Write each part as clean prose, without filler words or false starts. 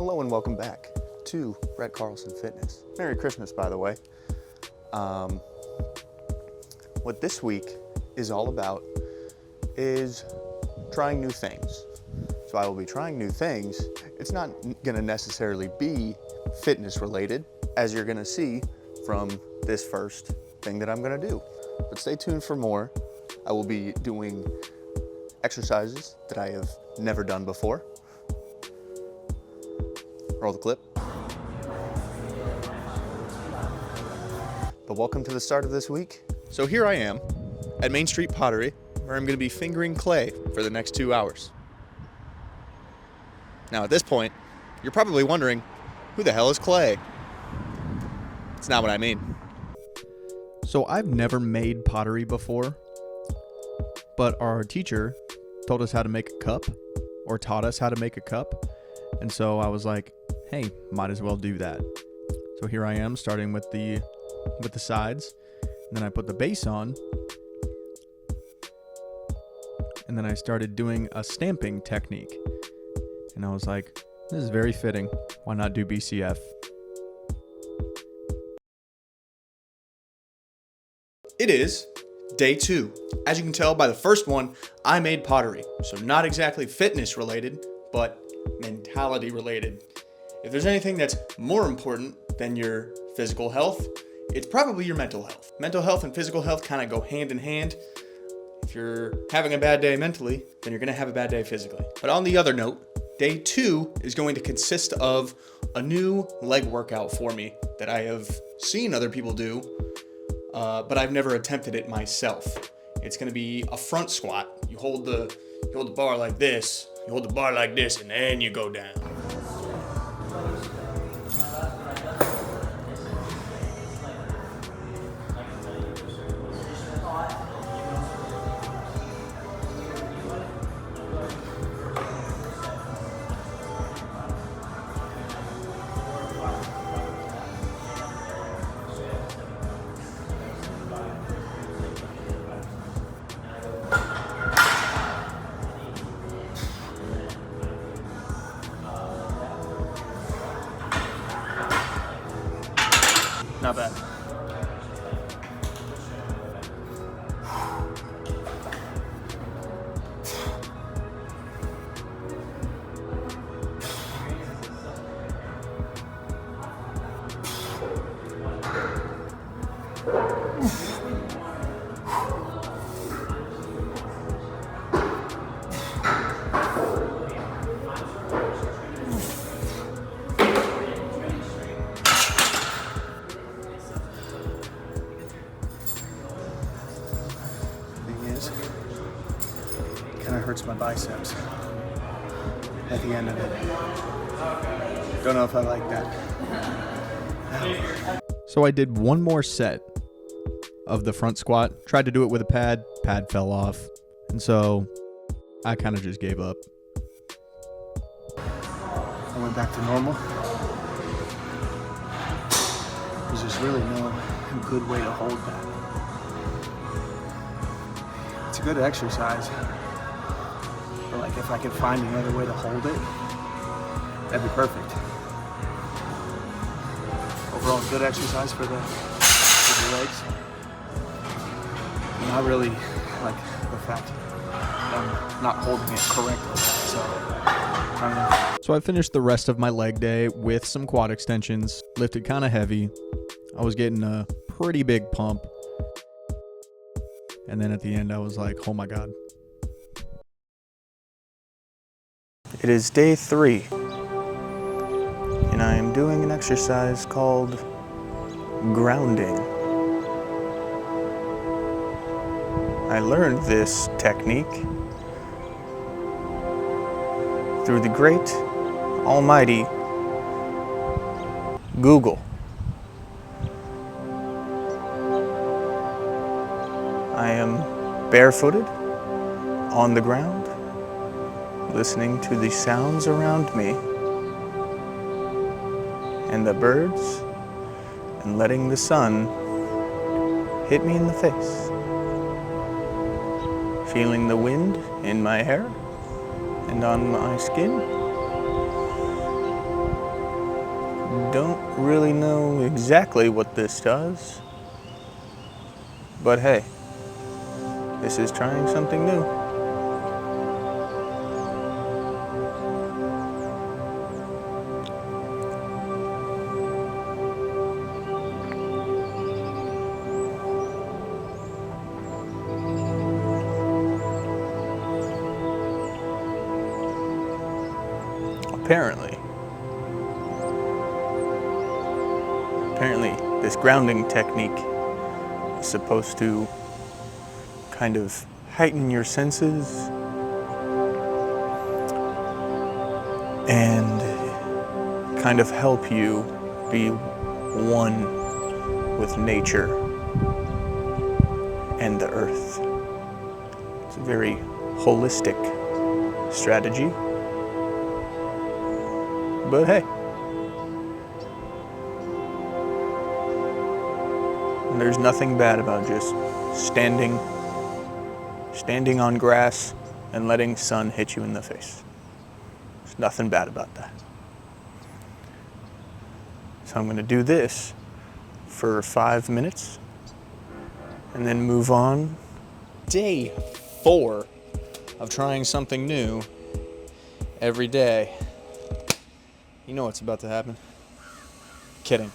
Hello and welcome back to Brett Carlson Fitness. Merry Christmas, by the way. What this week is all about is trying new things. So I will be trying new things. It's not going to necessarily be fitness related, as you're going to see from this first thing that I'm going to do. But stay tuned for more. I will be doing exercises that I have never done before. Roll the clip. But welcome to the start of this week. So here I am at Main Street Pottery, where I'm going to be fingering clay for the next 2 hours. Now at this point, you're probably wondering, who the hell is Clay? It's not what I mean. So I've never made pottery before, but our teacher told us how to make a cup, or taught us how to make a cup. And so I was like, hey, might as well do that. So here I am, starting with the sides, and then I put the base on, and then I started doing a stamping technique. And I was like, this is very fitting. Why not do BCF? It is day 2. As you can tell by the first one, I made pottery. So not exactly fitness related, but mentality related. If there's anything that's more important than your physical health, it's probably your mental health. Mental health and physical health kind of go hand in hand. If you're having a bad day mentally, then you're going to have a bad day physically. But on the other note, day 2 is going to consist of a new leg workout for me that I have seen other people do, but I've never attempted it myself. It's going to be a front squat. You hold the bar like this, and then you go down. Not bad. Kind of hurts my biceps at the end of it. Don't know if I like that. So I did one more set of the front squat. Tried to do it with a pad. Pad fell off. And so I kind of just gave up. I went back to normal. There's just really no good way to hold that. It's a good exercise. But like if I could find another way to hold it, that'd be perfect. Overall, good exercise for the legs. And I really like the fact that I'm not holding it correctly. So I finished the rest of my leg day with some quad extensions, lifted kind of heavy. I was getting a pretty big pump. And then at the end, I was like, oh my God. It is day 3, and I am doing an exercise called grounding. I learned this technique through the great, almighty Google. I am barefooted on the ground, listening to the sounds around me and the birds, and letting the sun hit me in the face. Feeling the wind in my hair and on my skin, don't really know exactly what this does, but hey, this is trying something new. Apparently, this grounding technique is supposed to kind of heighten your senses and kind of help you be one with nature and the earth. It's a very holistic strategy. But hey, there's nothing bad about just standing on grass and letting sun hit you in the face. There's nothing bad about that. So I'm going to do this for 5 minutes and then move on. Day 4 of trying something new every day. You know what's about to happen. Kidding.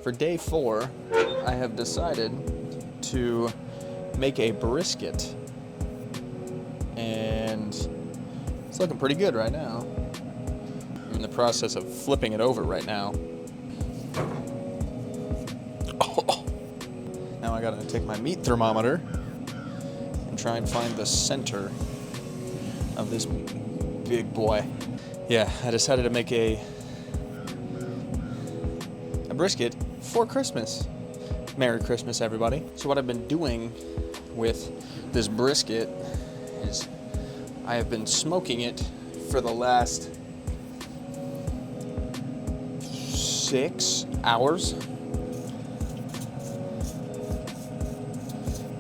For day 4, I have decided to make a brisket. And it's looking pretty good right now. I'm in the process of flipping it over right now. Oh. Now I gotta take my meat thermometer and try and find the center of this big boy. Yeah, I decided to make a brisket for Christmas. Merry Christmas, everybody. So what I've been doing with this brisket is I have been smoking it for the last 6 hours.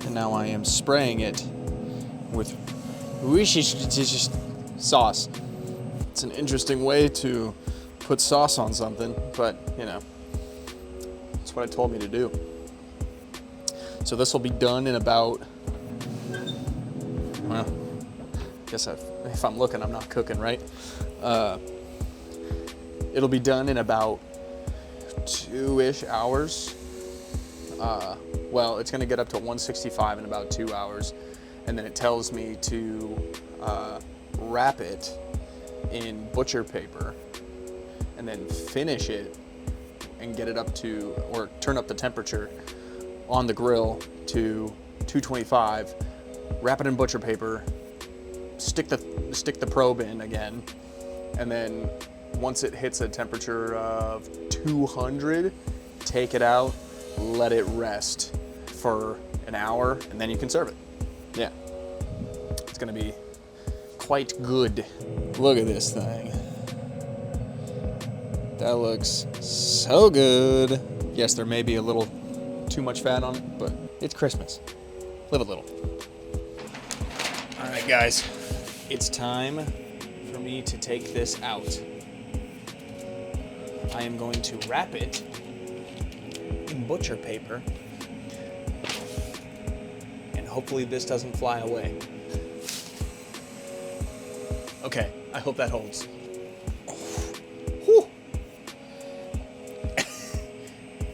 And now I am spraying it with Worcestershire sauce. It's an interesting way to put sauce on something, but you know, that's what it told me to do. So this will be done in about, well, I guess if I'm looking, I'm not cooking, right? It'll be done in about 2-ish hours. Well, it's gonna get up to 165 in about 2 hours. And then it tells me to wrap it in butcher paper and then finish it and get it up to, or turn up the temperature on the grill to 225, wrap it in butcher paper, stick the probe in again, and then once it hits a temperature of 200, take it out, let it rest for an hour, and then you can serve it. Yeah, it's gonna be quite good. Look at this thing. That looks so good. Yes, there may be a little too much fat on it, but it's Christmas. Live a little. All right, guys, it's time for me to take this out. I am going to wrap it in butcher paper, and hopefully this doesn't fly away. Okay, I hope that holds. Whew.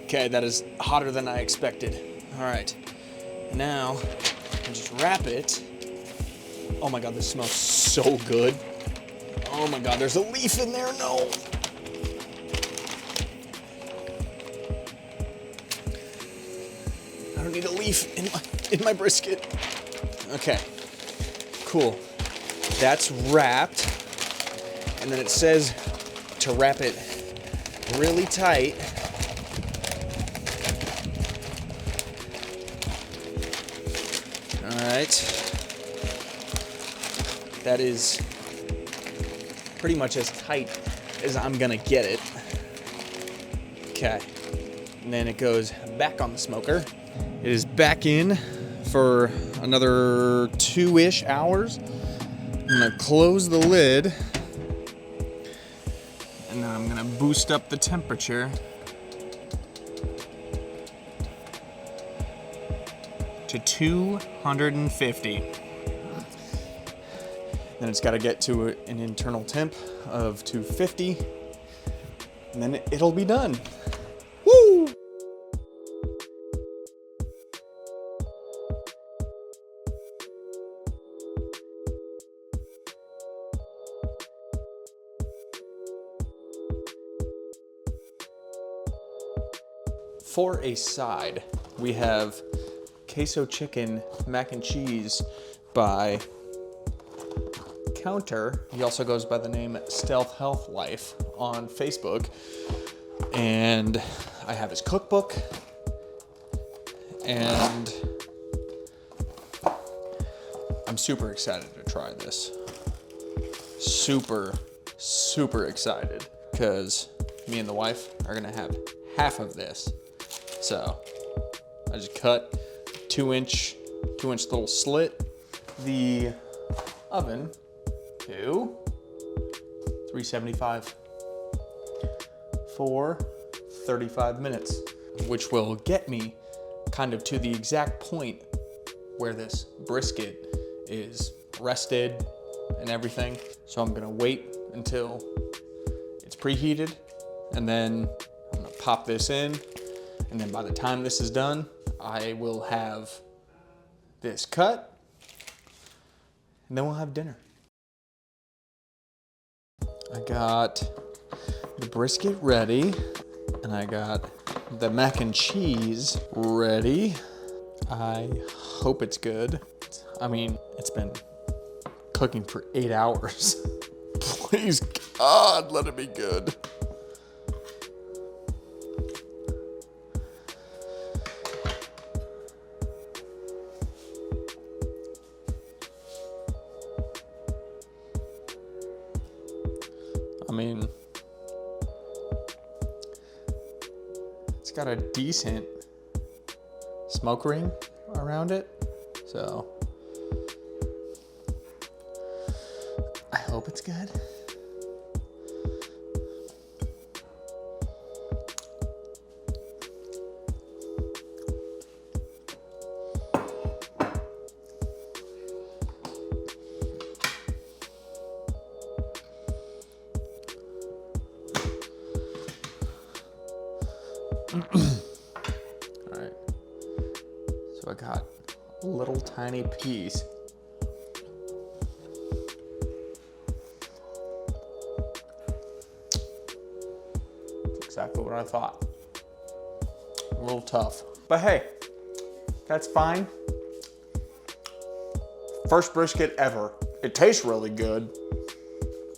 Okay, that is hotter than I expected. All right, now I just wrap it. Oh my God, this smells so good. Oh my God, there's a leaf in there, no. I don't need a leaf in my brisket. Okay, cool. That's wrapped, and then it says to wrap it really tight. All right, that is pretty much as tight as I'm gonna get it. Okay, and then it goes back on the smoker. It is back in for another 2-ish hours. I'm gonna close the lid, and then I'm gonna boost up the temperature to 250. Then it's got to get to an internal temp of 250, and then it'll be done. Woo! For a side, we have queso chicken mac and cheese by Counter. He also goes by the name Stealth Health Life on Facebook. And I have his cookbook. And I'm super excited to try this. Super excited. Because me and the wife are gonna have half of this. So I just cut 2-inch little slit. The oven to 375 for 35 minutes, which will get me kind of to the exact point where this brisket is rested and everything. So I'm gonna wait until it's preheated, and then I'm gonna pop this in, and then by the time this is done, I will have this cut, and then we'll have dinner. I got the brisket ready, and I got the mac and cheese ready. I hope it's good. I mean, it's been cooking for 8 hours. Please, God, let it be good. I mean, it's got a decent smoke ring around it, so I hope it's good. All right, so I got a little tiny piece. Exactly what I thought. A little tough, but hey, that's fine. First brisket ever. It tastes really good,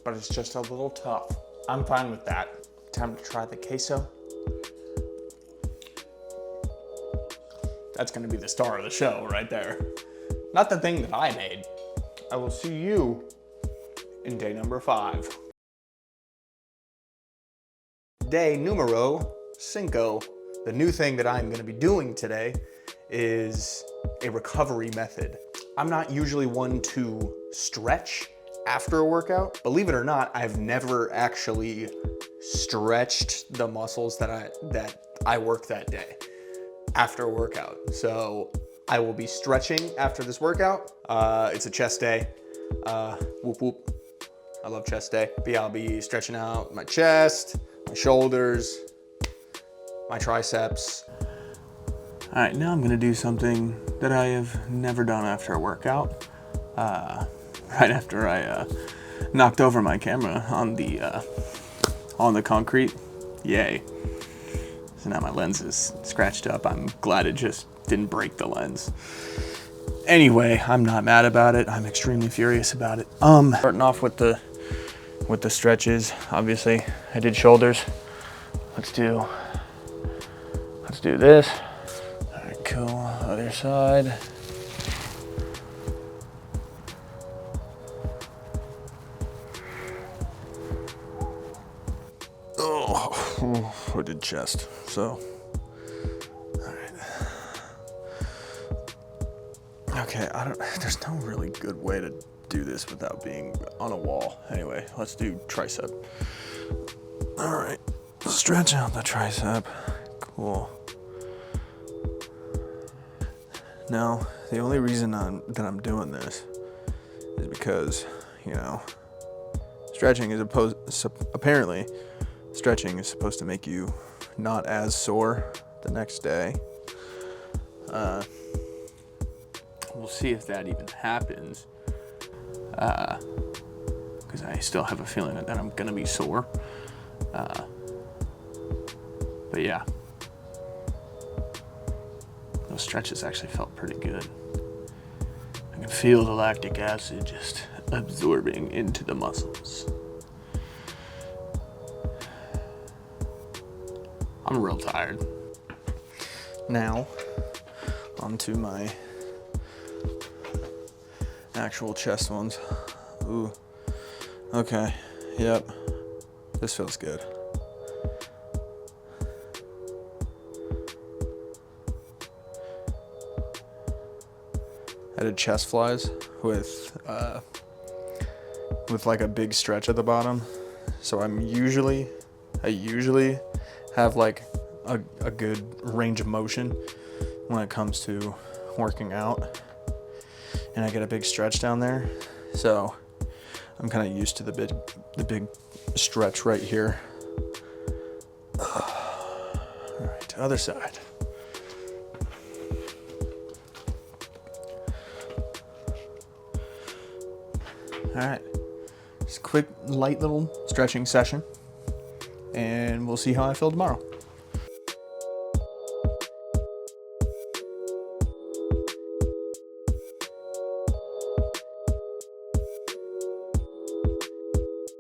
but it's just a little tough. I'm fine with that. Time to try the queso. That's gonna be the star of the show right there. Not the thing that I made. I will see you in day number 5. Day numero 5. The new thing that I'm gonna be doing today is a recovery method. I'm not usually one to stretch after a workout. Believe it or not, I've never actually stretched the muscles that I work that day after a workout. So I will be stretching after this workout. It's a chest day. Whoop whoop. I love chest day. But yeah, I'll be stretching out my chest, my shoulders, my triceps. All right, now I'm gonna do something that I have never done after a workout. Right after I knocked over my camera on the concrete. Yay. So now my lens is scratched up. I'm glad it just didn't break the lens. Anyway, I'm not mad about it. I'm extremely furious about it. Starting off with the stretches. Obviously, I did shoulders. Let's do this. All right, cool. Other side. Oh, I did chest, so. All right. Okay, there's no really good way to do this without being on a wall. Anyway, let's do tricep. All right. Stretch out the tricep. Cool. Now, the only reason that I'm doing this is because, stretching is apparently stretching is supposed to make you not as sore the next day. We'll see if that even happens. Because I still have a feeling that I'm gonna be sore. But yeah, those stretches actually felt pretty good. I can feel the lactic acid just absorbing into the muscles. I'm real tired. Now, onto my actual chest ones. Ooh. Okay. Yep. This feels good. I did chest flies with like a big stretch at the bottom. So I usually have like a good range of motion when it comes to working out, and I get a big stretch down there. So I'm kind of used to the big stretch right here. All right, other side. All right, just a quick, light little stretching session, and we'll see how I feel tomorrow.